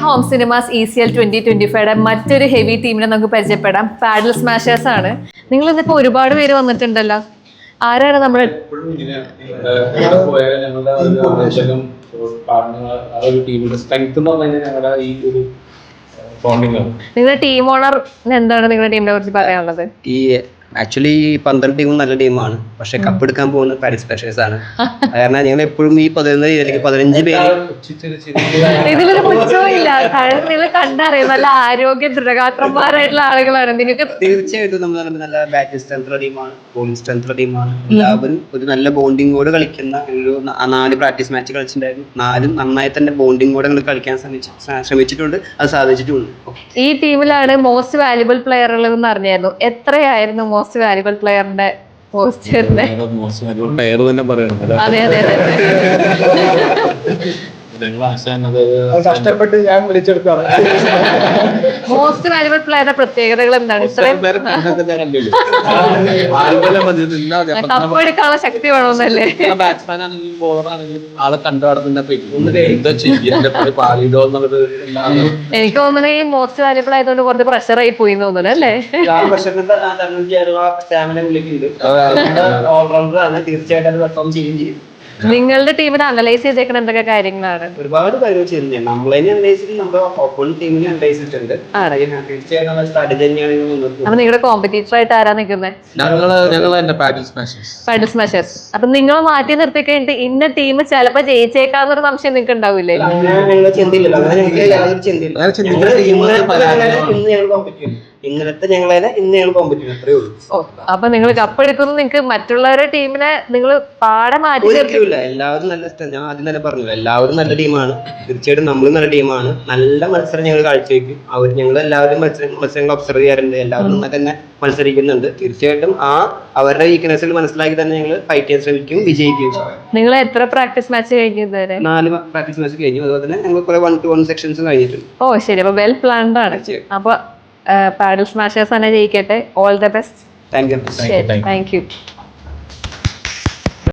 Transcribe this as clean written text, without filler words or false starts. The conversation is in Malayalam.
ഹോം സിനിമാസ് ECL 2025 മറ്റൊരു ഹെവി ടീമിനെ നമുക്ക് പരിചയപ്പെടാം. പാഡൽ സ്മാഷേഴ്സ് ആണ്. നിങ്ങൾ ഇന്നിപ്പോ ഒരുപാട് പേര് വന്നിട്ടുണ്ടല്ലോ. ആരാണ് നമ്മുടെ നിങ്ങളുടെ ടീം ഓണർ എന്താണ് നിങ്ങളുടെ ടീമിനെ കുറിച്ച് പറയാനുള്ളത്? ആക്ച്വലി 12 ടീമും നല്ല ടീമാണ്, പക്ഷെ കപ്പെടുക്കാൻ പോകുന്ന പാരീസ് സ്മാഷേഴ്സ് ആണ്. കാരണം ഞങ്ങൾ എപ്പോഴും ഈ 15 പേര് ഇതിലൊരു പുച്ഛമില്ല. കാരണം നിങ്ങൾ കണ്ടറിയാം, നല്ല ആരോഗ്യ ദൃഢഗാത്രന്മാരായിട്ടുള്ള ആളുകളാണ്. നിങ്ങൾക്ക് തീർച്ചയായിട്ടും നമ്മൾ നല്ല ബാറ്റിംഗ് സ്ട്രെങ്ത് ടീമാണ്, ബോളിംഗ് സ്ട്രെങ്ത് ടീമാണ്. എല്ലാവരും ഒരു നല്ല ബോണ്ടിങ്ങോട് കളിക്കുന്ന ഒരു 4 പ്രാക്ടീസ് മാച്ച് കളിച്ചിട്ടുണ്ടായിരുന്നു. 4 നന്നായി തന്നെ ബോണ്ടിങ്ങോടെ ഞങ്ങൾ കളിക്കാൻ ശ്രമിച്ചിട്ടുണ്ട്, അത് സാധിച്ചിട്ടുണ്ട്. ഈ ടീമിലാണ് മോസ്റ്റ് വാല്യുബിൾ പ്ലെയർ ഉള്ളതെന്ന് അറിഞ്ഞായിരുന്നു. എത്രയായിരുന്നു മോസ്റ്റ് വാല്യുബിൾ പ്ലെയറിന്റെ പോസ്റ്ററിന്റെ? അതെ അതെ അതെ കഷ്ടപ്പെട്ട് ഞാൻ വിളിച്ചെടുത്താണ്. മോസ്റ്റ് വാല്യുബിൾ പ്ലെയറുടെ പ്രത്യേകതകൾ എന്താണ്? കപ്പെടുക്കാനുള്ള ശക്തി വേണമെന്നല്ലേ? ബാറ്റ്സ്മാൻ ആണെങ്കിലും ബോളർ ആണെങ്കിലും ആളെ കണ്ടുപാടുന്ന എനിക്ക് തോന്നുന്നത് ഈ മോസ്റ്റ് വാല്യുബിൾ ആയതുകൊണ്ട് കുറച്ച് പ്രഷർ ആയി പോയി തോന്നുന്നു അല്ലേ? ഓൾറൗണ്ടർ ആണ്, തീർച്ചയായിട്ടും അത് പെർഫോം ചെയ്യുകയും ചെയ്യും. നിങ്ങളുടെ ടീമിനെ അനലൈസ് ചെയ്തേക്കുന്ന എന്തൊക്കെ കാര്യങ്ങളാണ്? ഒരുപാട് കാര്യങ്ങൾ ചെയ്യുന്നുണ്ട്. നമ്മളെ അനലൈസ് ചെയ്ത് നമ്മുടെ ഓപ്പോണന്റ് ടീമിനെ അനലൈസ് ചെയ്തിട്ടുണ്ട്. തീർച്ചയായിട്ടും സ്ട്രാറ്റജി തന്നെയാണ്. അപ്പൊ നിങ്ങളുടെ കോമ്പറ്റീറ്റർ ആയിട്ട് ആരാ നിൽക്കുന്നത്? Paddle Smashers. അപ്പൊ നിങ്ങൾ മാറ്റി നിർത്തി കഴിഞ്ഞിട്ട് ഇന്ന ടീം ചിലപ്പോ ജയിച്ചേക്കാന്നൊരു സംശയം നിങ്ങൾക്ക് ഉണ്ടാവില്ലേ? ഇന്നലത്തെ ഇന്ന് ഞങ്ങൾ കോമ്പറ്റീഷൻ അത്രേ ഉള്ളൂ. അപ്പൊ നിങ്ങൾ കപ്പെടുക്കുന്നു, നിങ്ങൾക്ക് മറ്റുള്ളവരുടെ ടീമിനെ നിങ്ങൾ പാടെ മാറ്റി ഒരിക്കലുമില്ല. എല്ലാവരും നല്ല ഞാൻ ആദ്യം തന്നെ പറഞ്ഞു, എല്ലാവരും നല്ല ടീമാണ്. തീർച്ചയായിട്ടും നമ്മളും നല്ല ടീമാണ്. നല്ല മത്സരം ഞങ്ങൾ കാഴ്ചവെക്കും. ഞങ്ങൾ എല്ലാവരും മത്സരങ്ങൾ ഒബ്സർവ് ചെയ്യാറുണ്ട്. എല്ലാവരും നന്നായി തന്നെ മത്സരിക്കുന്നുണ്ട്. തീർച്ചയായിട്ടും അവരുടെ വീക്ക്നെസ്സിൽ മനസ്സിലാക്കി തന്നെ ഞങ്ങൾ ഫൈറ്റ് ചെയ്യാൻ ശ്രമിക്കും, വിജയിക്കുകയും ചെയ്യും. നിങ്ങൾ എത്ര പ്രാക്ടീസ് മാച്ച് കഴിഞ്ഞു ഇതുവരെ? 4 പ്രാക്ടീസ് മാച്ച് കഴിഞ്ഞു. അതുപോലെ തന്നെ ഞങ്ങൾ കുറെ 1-to-1 സെക്ഷൻസ് കഴിഞ്ഞിട്ടുണ്ട്. ഓ ശരി. അപ്പൊ വെൽ പ്ലാൻഡ് ആണ്. അപ്പൊ പാഡൽ സ്മാഷേഴ്സ് തന്നെ ജയിക്കട്ടെ. All the best. Thank you. Thank U.